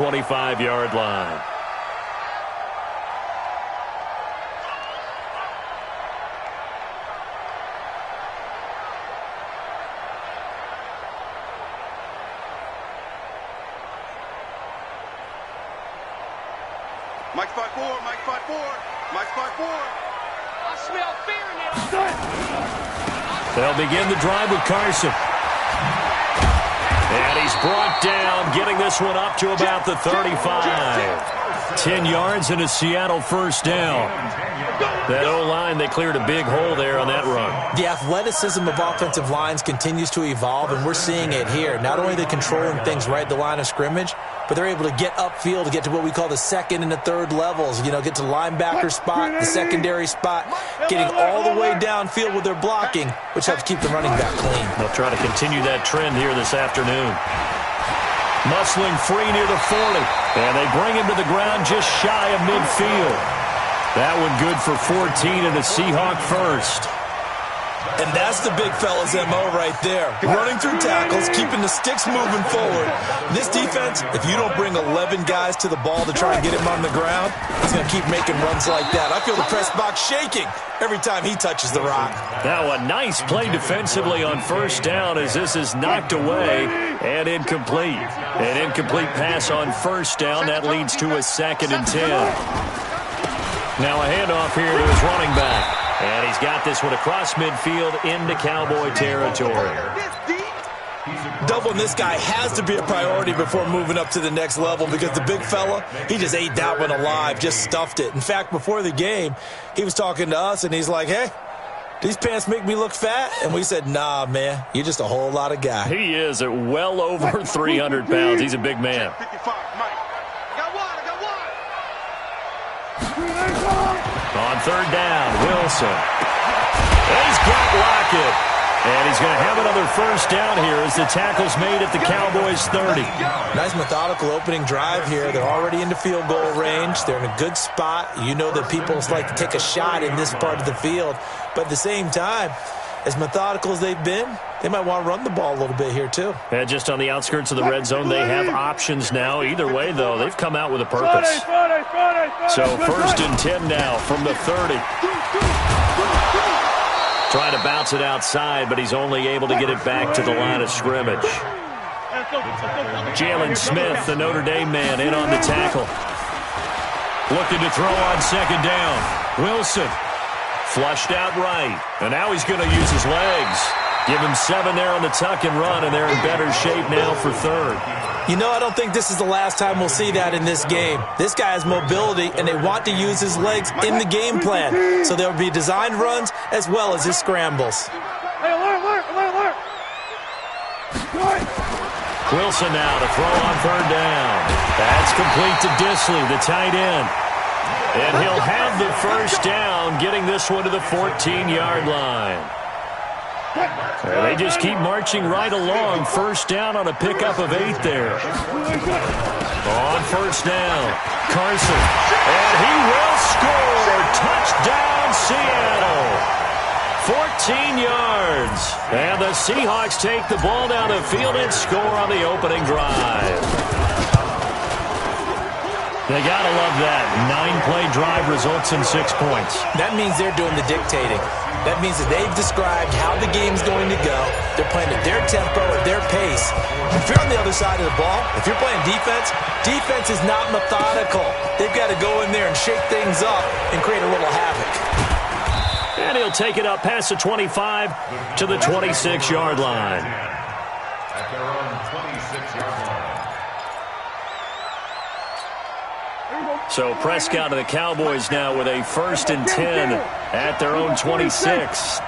25-yard line. Mike 5-4, Mike 5-4, Mike 5-4. I smell fear now. They'll begin the drive with Carson. And he's brought down, getting this one up to about the 35. 10 yards and a Seattle first down. That O-line, they cleared a big hole there on that run. The athleticism of offensive lines continues to evolve, and we're seeing it here. Not only are they controlling things right at the line of scrimmage, but they're able to get upfield to get to what we call the second and the third levels. You know, get to the linebacker spot, the secondary spot, getting all the way downfield with their blocking, which helps keep the running back clean. They'll try to continue that trend here this afternoon. Muscling free near the 40. And they bring him to the ground just shy of midfield. That one good for 14 and a Seahawk first. And that's the big fella's MO right there. Running through tackles, keeping the sticks moving forward. This defense, if you don't bring 11 guys to the ball to try and get him on the ground, he's going to keep making runs like that. I feel the press box shaking every time he touches the rock. Now a nice play defensively on first down as this is knocked away and incomplete. An incomplete pass on first down. That leads to a 2nd and 10. Now a handoff here to his running back. And he's got this one across midfield into Cowboy territory. Doubling this guy has to be a priority before moving up to the next level because the big fella, he just ate that one alive, just stuffed it. In fact, before the game, he was talking to us, and he's like, hey, these pants make me look fat? And we said, nah, man, you're just a whole lot of guy. He is at well over 300 pounds. He's a big man. On third down, Wilson. He's got Lockett. And he's going to have another first down here as the tackle's made at the Cowboys' 30. Nice methodical opening drive here. They're already into field goal range. They're in a good spot. You know that people like to take a shot in this part of the field. But at the same time, as methodical as they've been, they might want to run the ball a little bit here too. And just on the outskirts of the red zone, they have options now. Either way, though, they've come out with a purpose. So 1st and 10 now from the 30. Trying to bounce it outside, but he's only able to get it back to the line of scrimmage. Jalen Smith, the Notre Dame man, in on the tackle. Looking to throw on 2nd down. Wilson flushed out right. And now he's going to use his legs. Give him 7 there on the tuck and run, and they're in better shape now for 3rd. You know, I don't think this is the last time we'll see that in this game. This guy has mobility, and they want to use his legs in the game plan. So there will be designed runs as well as his scrambles. Hey, alert. Wilson now to throw on 3rd down. That's complete to Disley, the tight end. And he'll have the first down, getting this one to the 14-yard line. They just keep marching right along. First down on a pickup of 8 there. On first down, Carson. And he will score. Touchdown, Seattle. 14 yards. And the Seahawks take the ball down the field and score on the opening drive. They got to love that. 9-play drive results in 6 points. That means they're doing the dictating. That means that they've described how the game's going to go. They're playing at their tempo, at their pace. If you're on the other side of the ball, if you're playing defense, defense is not methodical. They've got to go in there and shake things up and create a little havoc. And he'll take it up past the 25 to the 26-yard line. At their own 26-yard line. So Prescott and the Cowboys now with a 1st and 10 at their own 26.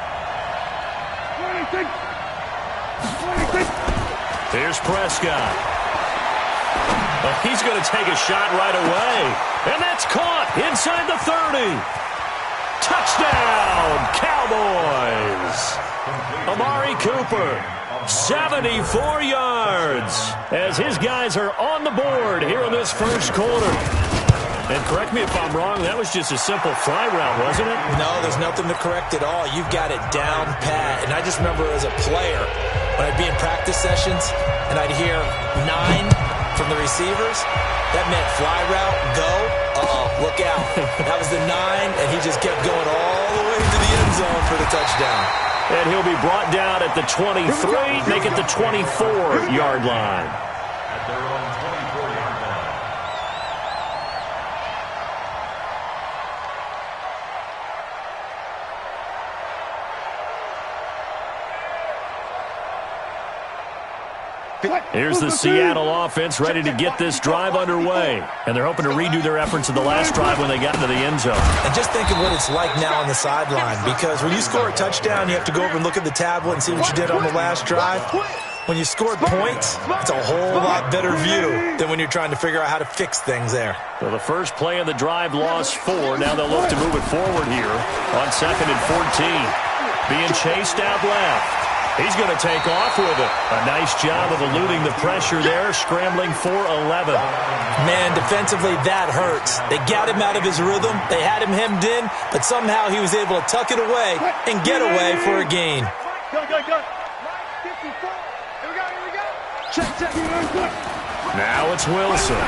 Here's Prescott. He's going to take a shot right away. And that's caught inside the 30. Touchdown, Cowboys. Amari Cooper, 74 yards as his guys are on the board here in this first quarter. And correct me if I'm wrong, that was just a simple fly route, wasn't it? No, there's nothing to correct at all. You've got it down pat. And I just remember as a player, when I'd be in practice sessions and I'd hear 9 from the receivers, that meant fly route, go, look out. That was the 9, and he just kept going all the way to the end zone for the touchdown. And he'll be brought down at the 23, make it the 24-yard line. At their own 24-yard line. Here's the Seattle offense ready to get this drive underway. And they're hoping to redo their efforts in the last drive when they got into the end zone. And just think of what it's like now on the sideline, because when you score a touchdown, you have to go over and look at the tablet and see what you did on the last drive. When you scored points, it's a whole lot better view than when you're trying to figure out how to fix things there. So the first play of the drive lost 4. Now they'll look to move it forward here on 2nd and 14. Being chased out left. He's going to take off with it. A nice job of eluding the pressure there, scrambling for 11. Man, defensively, that hurts. They got him out of his rhythm. They had him hemmed in, but somehow he was able to tuck it away and get away for a gain. Go. 54. Here we go. Check. Now it's Wilson.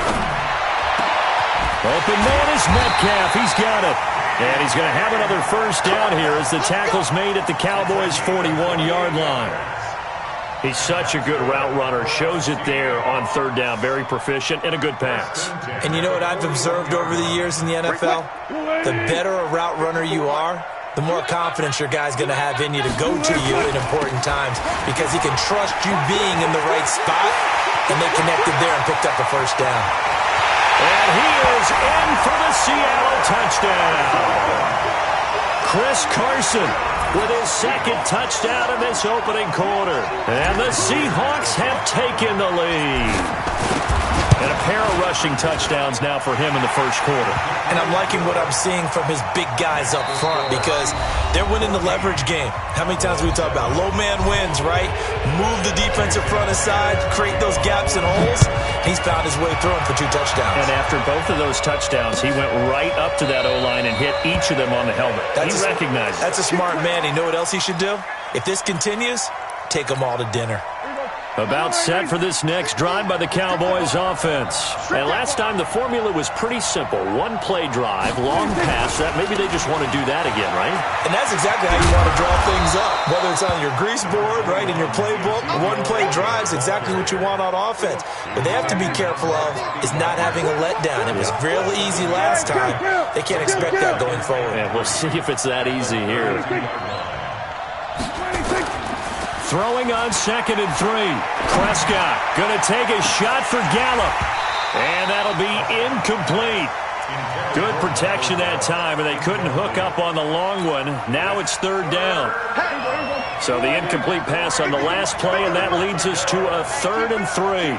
Open man is Metcalf. He's got it. And he's going to have another first down here as the tackle's made at the Cowboys' 41-yard line. He's such a good route runner. Shows it there on 3rd down. Very proficient and a good pass. And you know what I've observed over the years in the NFL? The better a route runner you are, the more confidence your guy's going to have in you to go to you in important times, because he can trust you being in the right spot, and they connected there and picked up the first down. And he is in for the Seattle touchdown. Chris Carson with his 2nd touchdown in this opening quarter. And the Seahawks have taken the lead. And a pair of rushing touchdowns now for him in the first quarter. And I'm liking what I'm seeing from his big guys up front, because they're winning the leverage game. How many times have we talked about low man wins, right? Move the defensive front aside, create those gaps and holes. He's found his way through them for 2 touchdowns. And after both of those touchdowns, he went right up to that O-line and hit each of them on the helmet. He recognized it. That's a smart man. You know what else he should do? If this continues, take them all to dinner. About set for this next drive by the Cowboys offense. And last time the formula was pretty simple. 1-play drive, long pass. That maybe they just want to do that again, right? And that's exactly how you want to draw things up. Whether it's on your grease board, right, in your playbook, 1-play drive is exactly what you want on offense. What they have to be careful of is not having a letdown. It was real easy last time. They can't expect that going forward. And we'll see if it's that easy here. Throwing on 2nd and 3. Prescott going to take a shot for Gallup. And that'll be incomplete. Good protection that time, and they couldn't hook up on the long one. Now it's 3rd down. So the incomplete pass on the last play, and that leads us to a 3rd and 3.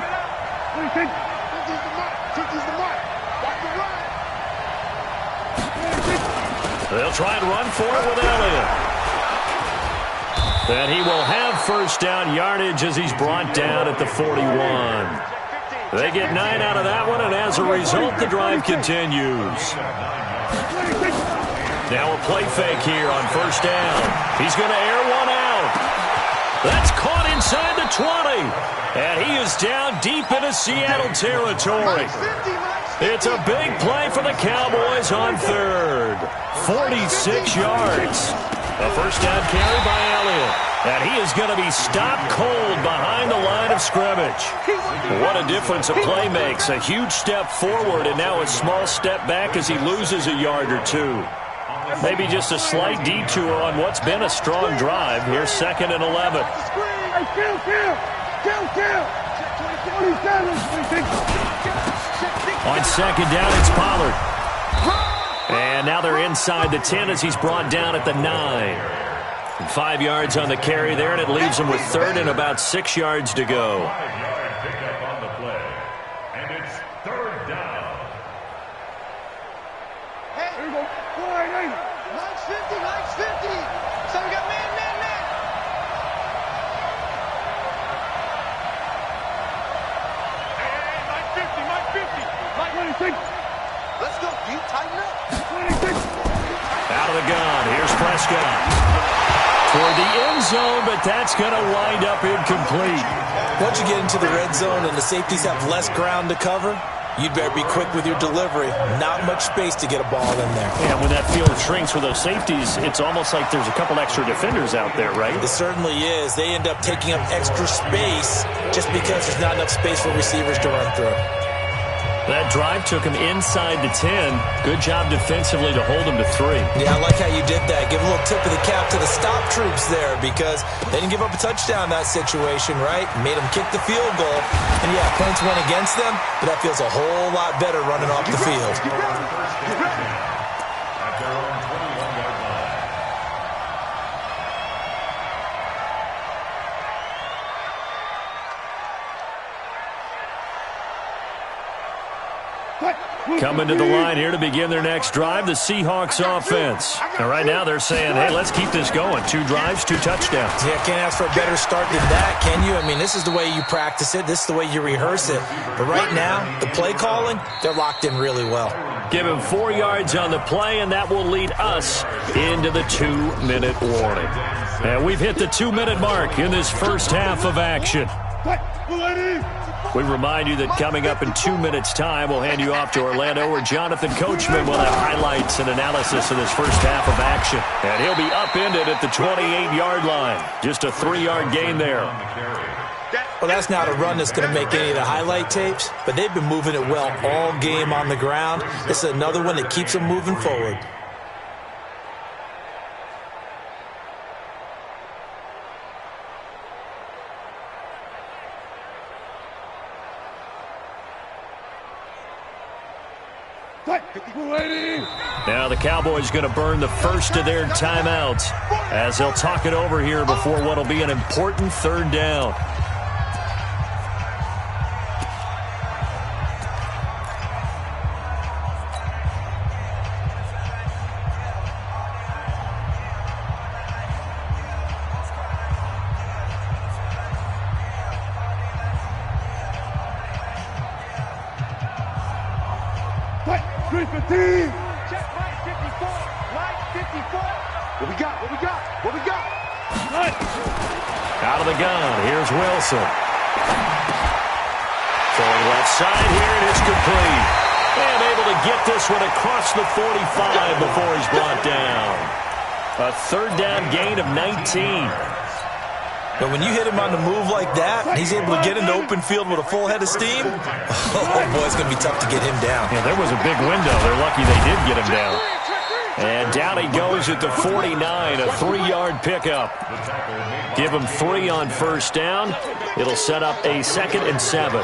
They'll try and run for it with Elliott. And he will have first down yardage as he's brought down at the 41. They get 9 out of that one, and as a result, the drive continues. Now a play fake here on first down. He's going to air one out. That's caught inside the 20. And he is down deep into Seattle territory. It's a big play for the Cowboys on 3rd. 46 yards. A first down carry by Elliott. And he is going to be stopped cold behind the line of scrimmage. What a difference a play makes. A huge step forward and now a small step back as he loses a yard or 2. Maybe just a slight detour on what's been a strong drive. Here's 2nd and 11. On 2nd down, it's Pollard. And now they're inside the 10 as he's brought down at the 9. And 5 yards on the carry there, and it leaves him with 3rd and about 6 yards to go. Pick up on the play. And it's 3rd down. Hey, here we go. 950, 950. So we got man. Hey, 950. Let's go, deep, tighten up. Out of the gun, here's Prescott. For the end zone, but that's going to wind up incomplete. Once you get into the red zone and the safeties have less ground to cover, you'd better be quick with your delivery. Not much space to get a ball in there. Yeah, when that field shrinks with those safeties, it's almost like there's a couple extra defenders out there, right? It certainly is. They end up taking up extra space just because there's not enough space for receivers to run through. That drive took him inside the 10. Good job defensively to hold him to 3. Yeah, I like how you did that. Give a little tip of the cap to the stop troops there because they didn't give up a touchdown in that situation, right? Made them kick the field goal. And, yeah, points went against them, but that feels a whole lot better running off the field. At their own 21-yard line. Coming to the line here to begin their next drive, the Seahawks offense. And right now they're saying, hey, let's keep this going. 2 drives, 2 touchdowns. Yeah, can't ask for a better start than that, can you? I mean, this is the way you practice it. This is the way you rehearse it. But right now, the play calling, they're locked in really well. Give him 4 yards on the play, and that will lead us into the 2-minute warning. And we've hit the 2-minute mark in this first half of action. We remind you that coming up in 2 minutes' time, we'll hand you off to Orlando, where Jonathan Coachman will have highlights and analysis of this first half of action. And he'll be upended at the 28-yard line. Just a 3-yard gain there. Well, that's not a run that's going to make any of the highlight tapes, but they've been moving it well all game on the ground. This is another one that keeps them moving forward. Now the Cowboys going to burn the first of their timeouts as they'll talk it over here before what will be an important 3rd down. Out of the gun, here's Wilson. Throwing left side here, and it's complete. And able to get this one across the 45 before he's brought down. A 3rd down gain of 19. But when you hit him on the move like that, he's able to get into open field with a full head of steam. Oh, boy, it's going to be tough to get him down. Yeah, there was a big window. They're lucky they did get him down. And down he goes at the 49, a 3-yard pickup. Give him 3 on first down. It'll set up a 2nd and 7.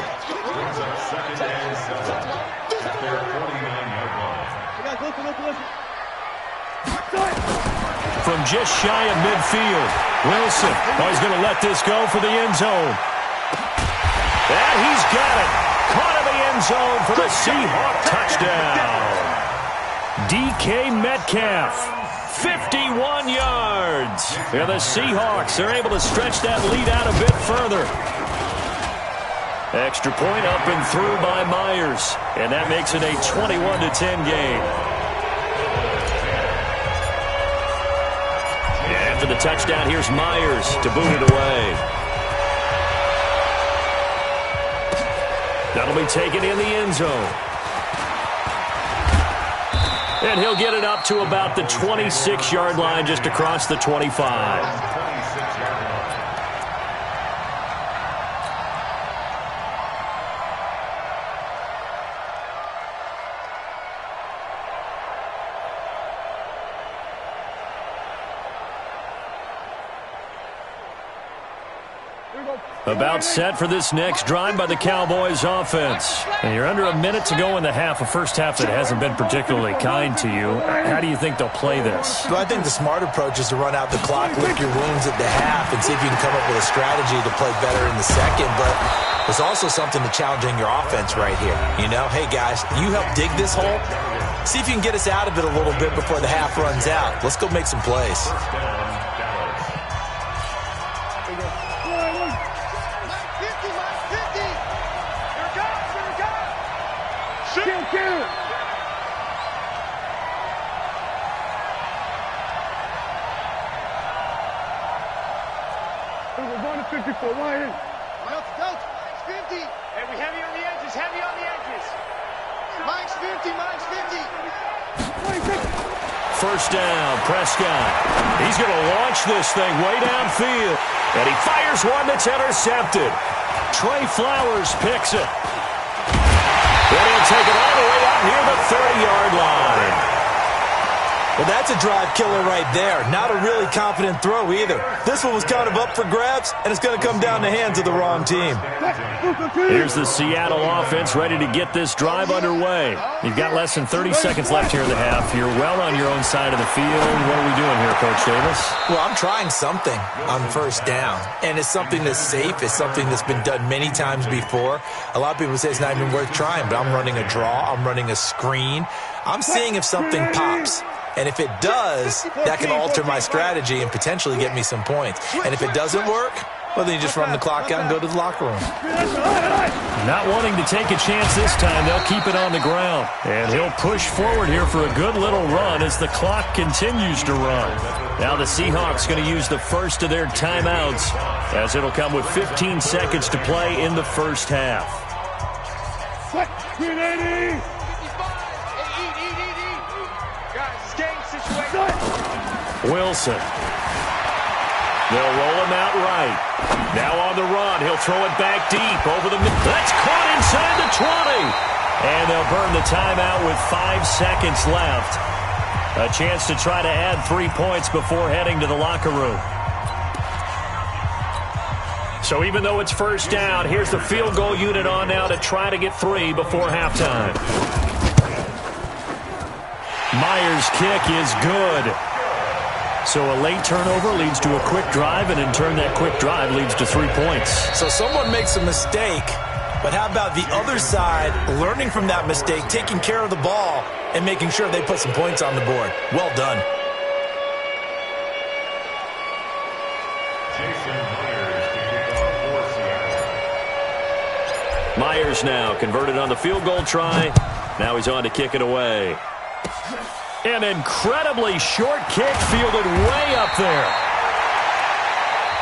From just shy of midfield, Wilson, he's going to let this go for the end zone. And he's got it. Caught in the end zone for the Seahawk touchdown. DK Metcalf, 51 yards. And the Seahawks are able to stretch that lead out a bit further. Extra point up and through by Myers. And that makes it a 21-10 game. After the touchdown, here's Myers to boot it away. That'll be taken in the end zone. And he'll get it up to about the 26-yard line, just across the 25. About set for this next drive by the Cowboys offense. And you're under a minute to go in the half, a first half that hasn't been particularly kind to you. How do you think they'll play this? Well, I think the smart approach is to run out the clock, lick your wounds at the half, and see if you can come up with a strategy to play better in the second. But there's also something to challenging your offense right here. You know, hey, guys, you help dig this hole. See if you can get us out of it a little bit before the half runs out. Let's go make some plays. 50. Hey, we heavy on the edges, heavy on the edges. Mike's 50, Mike's 50. First down, Prescott. He's going to launch this thing way downfield. And he fires one that's intercepted. Trey Flowers picks it. And he'll take it all the way out near the 30-yard line. Well, that's a drive killer right there. Not a really confident throw either. This one was kind of up for grabs, and it's going to come down the hands of the wrong team. Here's the Seattle offense ready to get this drive underway. You've got less than 30 seconds left here in the half. You're well on your own side of the field. What are we doing here, Coach Davis? Well, I'm trying something on first down, and it's something that's safe. It's something that's been done many times before. A lot of people say it's not even worth trying, but I'm running a draw. I'm running a screen. I'm seeing if something pops. And if it does, that can alter my strategy and potentially get me some points. And if it doesn't work, well, then you just run the clock out and go to the locker room. Not wanting to take a chance this time, they'll keep it on the ground. And he'll push forward here for a good little run as the clock continues to run. Now the Seahawks going to use the first of their timeouts as it'll come with 15 seconds to play in the first half. Wilson. They'll roll him out right. Now on the run. He'll throw it back deep over the middle. That's caught inside the 20. And they'll burn the timeout with 5 seconds left. A chance to try to add 3 points before heading to the locker room. So even though it's first down, here's the field goal unit on now to try to get 3 before halftime. Myers' kick is good. So a late turnover leads to a quick drive, and in turn that quick drive leads to 3 points. So someone makes a mistake, but how about the other side learning from that mistake, taking care of the ball, and making sure they put some points on the board? Well done. Myers now converted on the field goal try. Now he's on to kick it away. An incredibly short kick fielded way up there.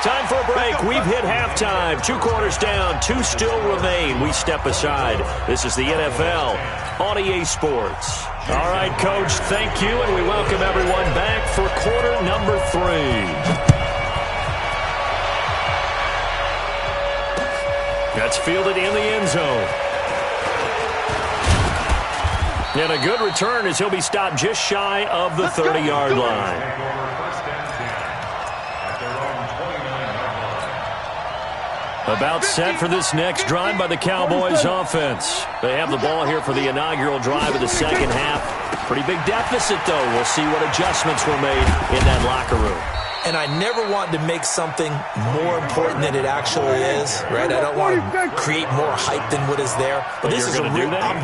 Time for a break. We've hit halftime. 2 quarters down. 2 still remain. We step aside. This is the NFL on EA Sports. All right, Coach, thank you, and we welcome everyone back for quarter number 3. That's fielded in the end zone. And a good return as he'll be stopped just shy of the 30-yard line. About set for this next drive by the Cowboys offense. They have the ball here for the inaugural drive of the second half. Pretty big deficit, though. We'll see what adjustments were made in that locker room. And I never want to make something more important than it actually is, right? I don't want to create more hype than what is there. But this is I'm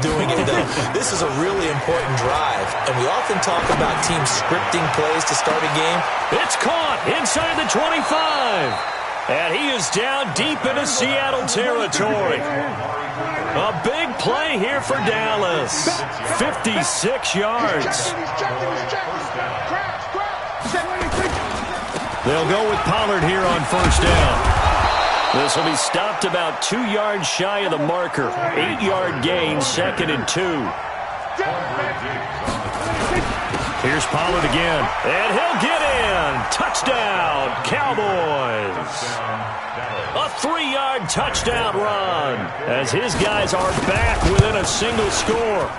doing it, though. This is a really important drive. And we often talk about teams scripting plays to start a game. It's caught inside the 25. And he is down deep into Seattle territory. A big play here for Dallas. 56 yards. They'll go with Pollard here on first down. This will be stopped about 2 yards shy of the marker. 8-yard gain, 2nd and 2. Here's Pollard again, and he'll get in. Touchdown, Cowboys. A 3-yard touchdown run as his guys are back within a single score.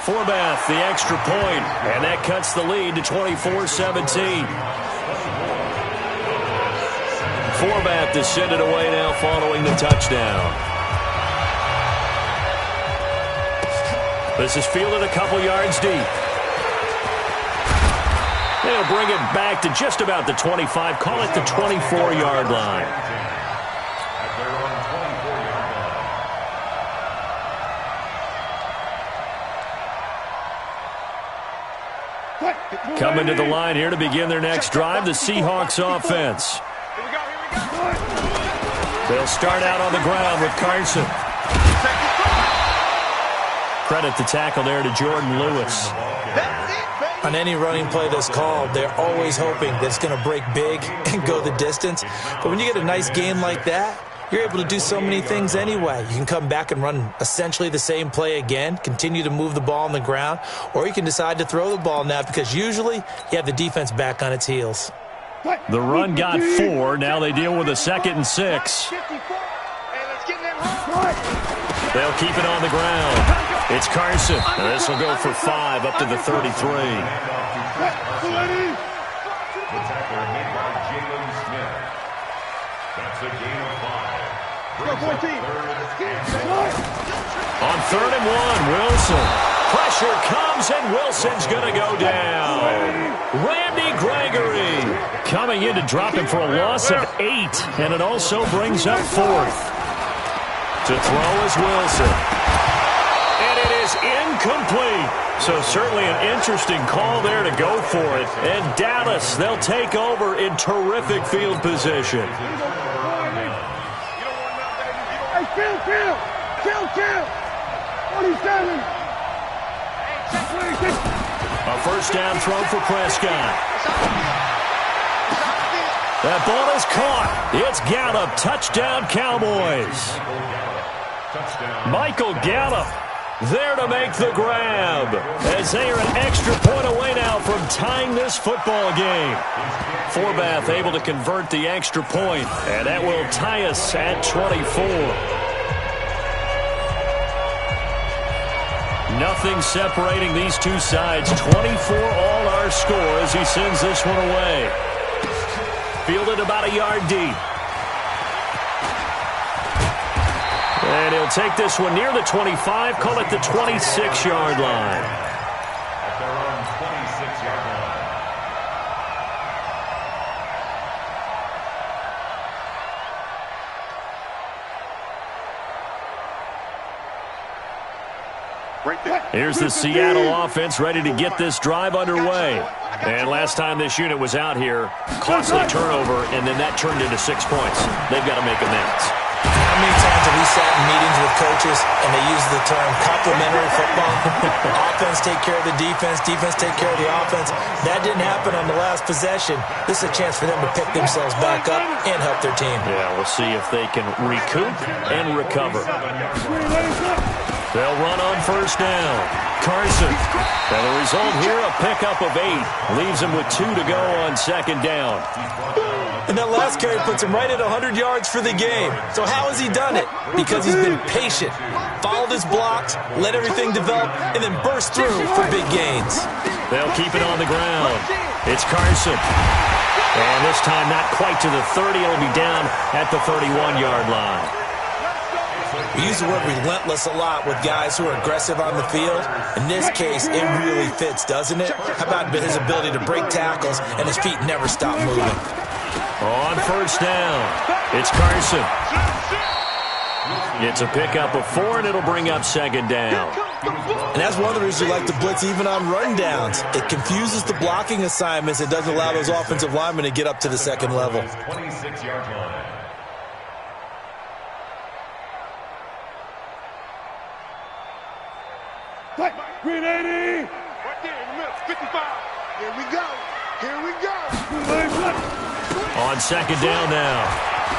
Forbath, the extra point, and that cuts the lead to 24-17. Forbath to send it away now following the touchdown. This is fielded a couple yards deep. They'll bring it back to just about the 25. Call it the 24-yard line. Coming to the line here to begin their next drive, the Seahawks offense. They'll start out on the ground with Carson. Credit the tackle there to Jordan Lewis. On any running play that's called, they're always hoping that it's going to break big and go the distance. But when you get a nice gain like that, you're able to do so many things anyway. You can come back and run essentially the same play again, continue to move the ball on the ground, or you can decide to throw the ball now because usually you have the defense back on its heels. The run got 4. Now they deal with a 2nd and 6. They'll keep it on the ground. It's Carson. This will go for 5 up to the 33. The tackler made by Jalen Smith. That's a gain of 5. On 3rd and 1, Wilson. Pressure comes, and Wilson's going to go down. Randy Gregory coming in to drop him for a loss of 8, and it also brings up 4th. To throw is Wilson. And it is incomplete. So certainly an interesting call there to go for it. And Dallas, they'll take over in terrific field position. Hey, kill! 47! A first down throw for Prescott. That ball is caught. It's Gallup. Touchdown, Cowboys. Michael Gallup there to make the grab as they are an extra point away now from tying this football game. Forbath able to convert the extra point, and that will tie us at 24. Nothing separating these two sides. 24 all our score as he sends this one away. Fielded about a yard deep. And he'll take this one near the 25, call it the 26-yard line. At their own 26-yard line. Here's the Seattle offense ready to get this drive underway. And last time this unit was out here, costly turnover, and then that turned into 6 points. They've got to make amends. How many times have we sat in meetings with coaches and they use the term complementary football? Offense take care of the defense, defense take care of the offense. That didn't happen on the last possession. This is a chance for them to pick themselves back up and help their team. Yeah, we'll see if they can recoup and recover. They'll run on first down. Carson. And the result here, a pickup of 8. Leaves him with 2 to go on second down. And that last carry puts him right at 100 yards for the game. So how has he done it? Because he's been patient, followed his blocks, let everything develop, and then burst through for big gains. They'll keep it on the ground. It's Carson. And this time not quite to the 30. It'll be down at the 31-yard line. We use the word relentless a lot with guys who are aggressive on the field. In this case, it really fits, doesn't it? How about his ability to break tackles and his feet never stop moving? On first down, it's Carson. It's a pickup of 4, and it'll bring up second down. And that's one of the reasons you like to blitz even on rundowns. It confuses the blocking assignments. It doesn't allow those offensive linemen to get up to the second level. 26-yard line. Green 80! Right there in the middle, 55. Here we go. On second down now,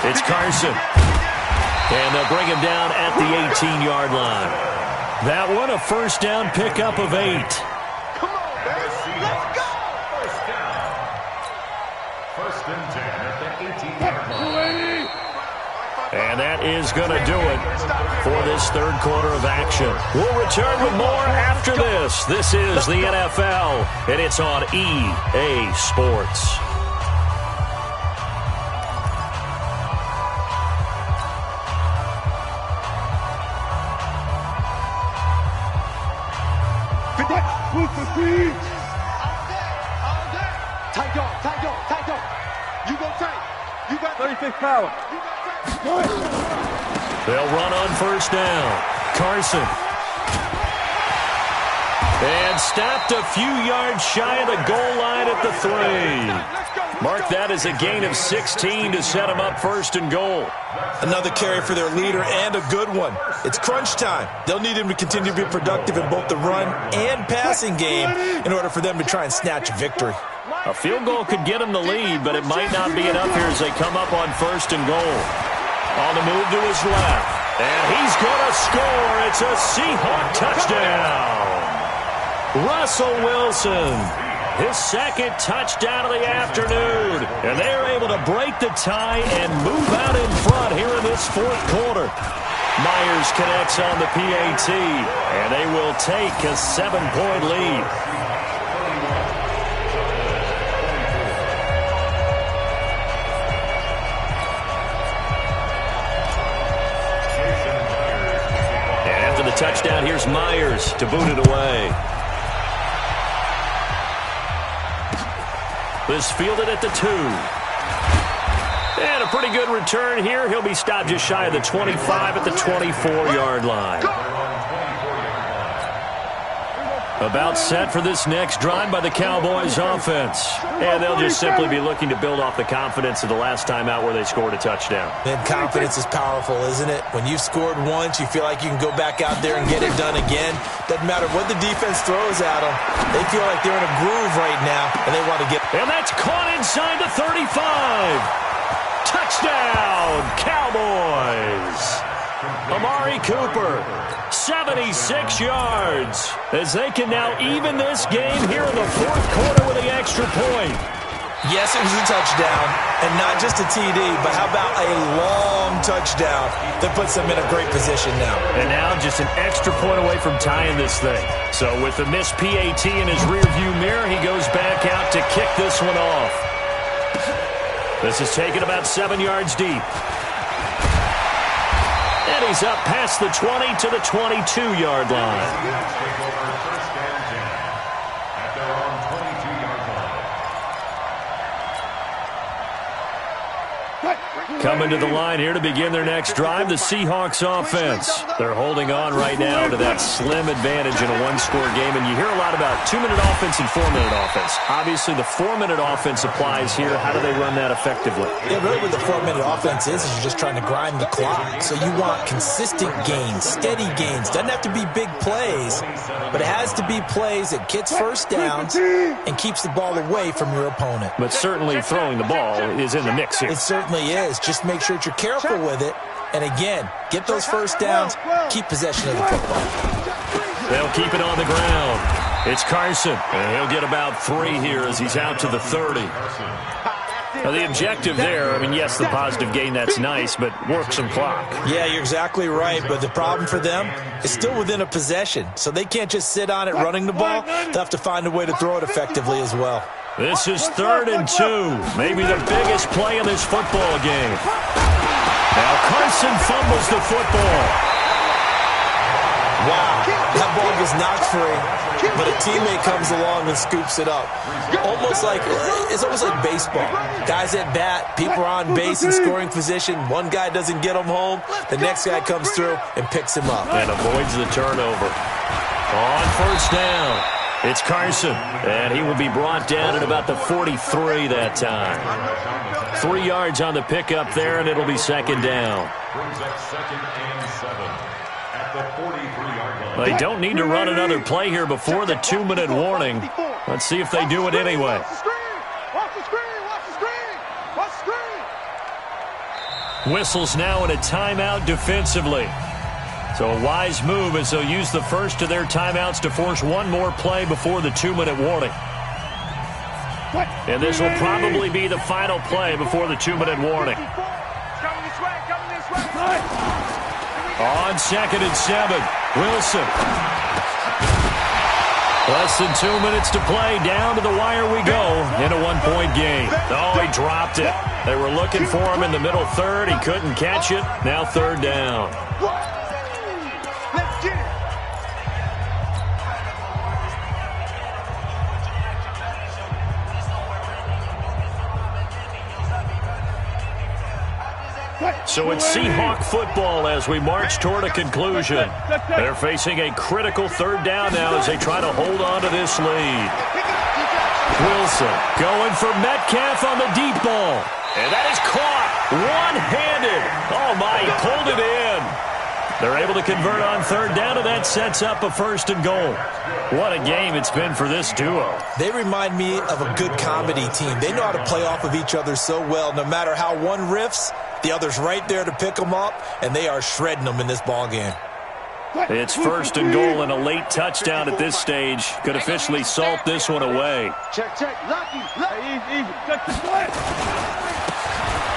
it's Carson. And they'll bring him down at the 18-yard line. That one, a first down pickup of 8. Come on, baby. Let's go. First down. First and 10 at the 18-yard line. And that is going to do it for this third quarter of action. We'll return with more after this. This is the NFL, and it's on EA Sports. Tight dog. You go tight. You got 36 power. They'll run on first down. Carson. And stopped a few yards shy of the goal line at the 3. Mark that as a gain of 16 to set him up first and goal. Another carry for their leader and a good one. It's crunch time. They'll need him to continue to be productive in both the run and passing game in order for them to try and snatch a victory. A field goal could get them the lead, but it might not be enough here as they come up on first and goal. On the move to his left. And he's going to score. It's a Seahawk touchdown. Russell Wilson, his second touchdown of the afternoon. And they're able to break the tie and move out in front here in this fourth quarter. Myers connects on the PAT, and they will take a 7-point lead. And after the touchdown, here's Myers to boot it away. This fielded at the 2. And a pretty good return here. He'll be stopped just shy of the 25 at the 24-yard line. About set for this next drive by the Cowboys offense. And they'll just simply be looking to build off the confidence of the last time out where they scored a touchdown. And confidence is powerful, isn't it? When you've scored once, you feel like you can go back out there and get it done again. Doesn't matter what the defense throws at them. They feel like they're in a groove right now, and they want to get... And that's caught inside the 35. Touchdown, Cowboys. Amari Cooper, 76 yards, as they can now even this game here in the fourth quarter with the extra point. Yes, it was a touchdown, and not just a TD, but how about a long touchdown that puts them in a great position now. And now just an extra point away from tying this thing. So with the missed PAT in his rearview mirror, he goes back out to kick this one off. This is taken about 7 yards deep. And he's up past the 20 to the 22-yard line. Coming to the line here to begin their next drive, the Seahawks offense. They're holding on right now to that slim advantage in a one-score game, and you hear a lot about 2-minute offense and 4-minute offense. Obviously, the 4-minute offense applies here. How do they run that effectively? Yeah, really what the 4-minute offense is you're just trying to grind the clock. So you want consistent gains, steady gains. Doesn't have to be big plays, but it has to be plays that gets first downs and keeps the ball away from your opponent. But certainly throwing the ball is in the mix here. It certainly is. Just make sure that you're careful with it. And again, get those first downs, keep possession of the football. They'll keep it on the ground. It's Carson, and he'll get about 3 here as he's out to the 30. Now, the objective there, I mean, yes, the positive gain, that's nice, but work some clock. Yeah, you're exactly right, but the problem for them is still within a possession, so they can't just sit on it running the ball. They'll have to find a way to throw it effectively as well. This is 3rd and 2, maybe the biggest play in this football game. Now Carson fumbles the football. Wow, that ball was knocked free, but a teammate comes along and scoops it up. It's almost like baseball. Guys at bat, people are on base in scoring position. One guy doesn't get him home, the next guy comes through and picks him up. And avoids the turnover. On first down, it's Carson, and he will be brought down at about the 43 that time. 3 yards on the pickup there, and it'll be 2nd down. They don't need to run another play here before the 2-minute warning. Let's see if they do it anyway. Whistles now in a timeout defensively. So a wise move as they'll use the first of their timeouts to force one more play before the 2-minute warning. And this will probably be the final play before the 2-minute warning. On 2nd and 7, Wilson. Less than 2 minutes to play. Down to the wire we go in a one-point game. Oh, he dropped it. They were looking for him in the middle third. He couldn't catch it. Now 3rd down. So it's Seahawk football as we march toward a conclusion. They're facing a critical 3rd down now as they try to hold on to this lead. Wilson going for Metcalf on the deep ball. And that is caught one-handed. Oh, my, he pulled it in. They're able to convert on 3rd down, and that sets up a 1st and goal. What a game it's been for this duo. They remind me of a good comedy team. They know how to play off of each other so well. No matter how one riffs, The other's right there to pick them up, and they are shredding them in this ball game. It's first and goal and a late touchdown at this stage. Could officially salt this one away. Check, check. Lucky. Easy. Check the split.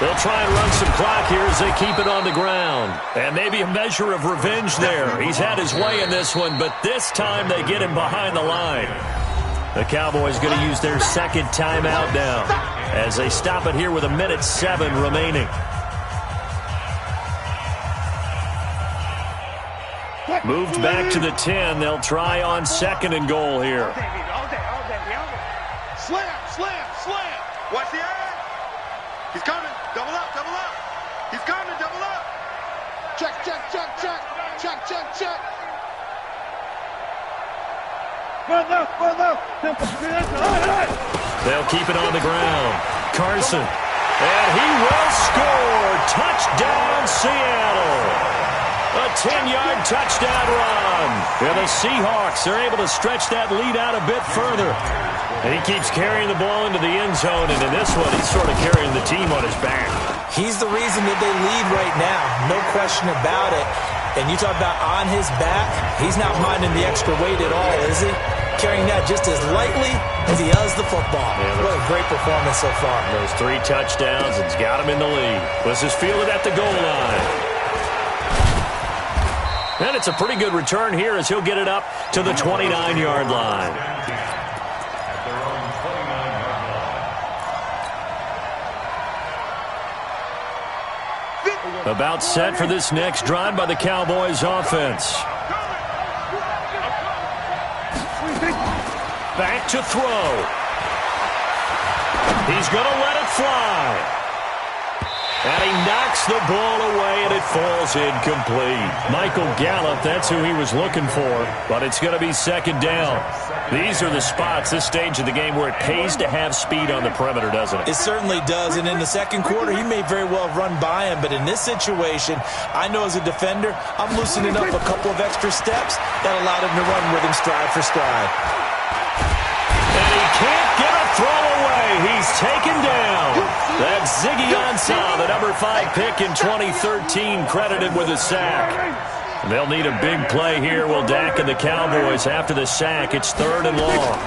They'll try and run some clock here as they keep it on the ground. And maybe a measure of revenge there. He's had his way in this one, but this time they get him behind the line. The Cowboys going to use their second timeout now as they stop it here with 1:07 remaining. Moved back to the 10. They'll try on second and goal here. All day. Slam. Watch the eye. He's coming. Double up. He's coming. Double up. Check. They'll keep it on the ground. Carson. And he will score. Touchdown, Seattle. A 10-yard touchdown run. And the Seahawks are able to stretch that lead out a bit further. And he keeps carrying the ball into the end zone, and in this one, he's sort of carrying the team on his back. He's the reason that they lead right now. No question about it. And you talk about on his back, he's not minding the extra weight at all, is he? Carrying that just as lightly as he does the football. Yeah, what a great performance so far. Those 3 touchdowns, it's got him in the lead. Let's just feel it at the goal line. And it's a pretty good return here as he'll get it up to the 29-yard line. About set for this next drive by the Cowboys offense. Back to throw. He's going to let it fly. And he knocks the ball away, and it falls incomplete. Michael Gallup, that's who he was looking for, but it's going to be second down. These are the spots, this stage of the game, where it pays to have speed on the perimeter, doesn't it? It certainly does, and in the second quarter, he may very well run by him, but in this situation, I know as a defender, I'm loosening up a couple of extra steps that allowed him to run with him stride for stride. And he can't get a throw away. He's taken down. That's Ziggy Ansah, the number 5 pick in 2013, credited with a sack. They'll need a big play here. Will Dak and the Cowboys after the sack. It's third and long.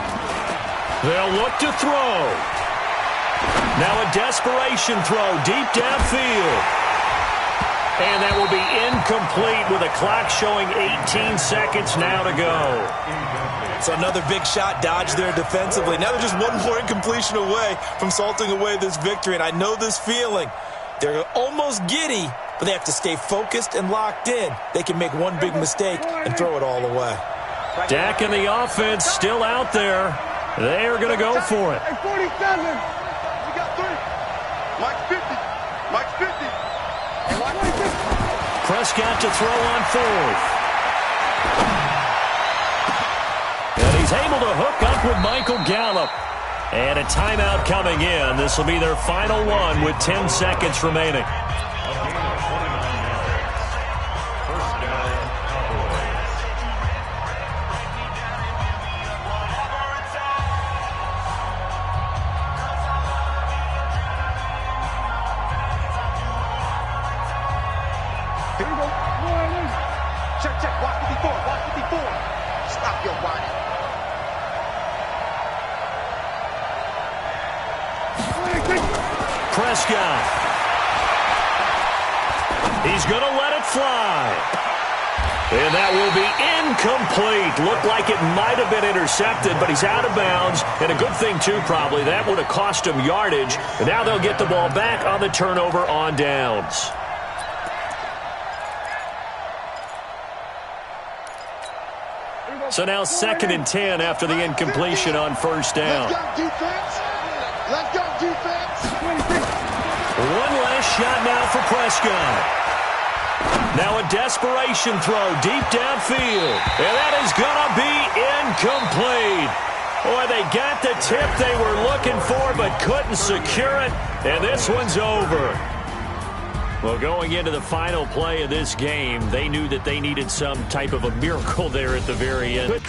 They'll look to throw. Now a desperation throw deep downfield. And that will be incomplete with a clock showing 18 seconds now to go. So another big shot dodged there defensively. Now they're just one more incompletion away from salting away this victory. And I know this feeling. They're almost giddy, but they have to stay focused and locked in. They can make one big mistake and throw it all away. Dak and the offense still out there. They are going to go for it. 47. We got 3. Mike's 50. Mike's 50. Prescott to throw on fourth. And he's able to hook up with Michael Gallup. And a timeout coming in. This will be their final one with 10 seconds remaining. Here we go. Check. Watch 54. Stop your whining. Prescott. He's going to let it fly. And that will be incomplete. Looked like it might have been intercepted, but he's out of bounds. And a good thing, too, probably. That would have cost him yardage. And now they'll get the ball back on the turnover on downs. So now 2nd and 10 after the incompletion on first down. Let's go, defense. One last shot now for Prescott. Now a desperation throw deep downfield. And that is going to be incomplete. Boy, they got the tip they were looking for but couldn't secure it. And this one's over. Well, going into the final play of this game, they knew that they needed some type of a miracle there at the very end.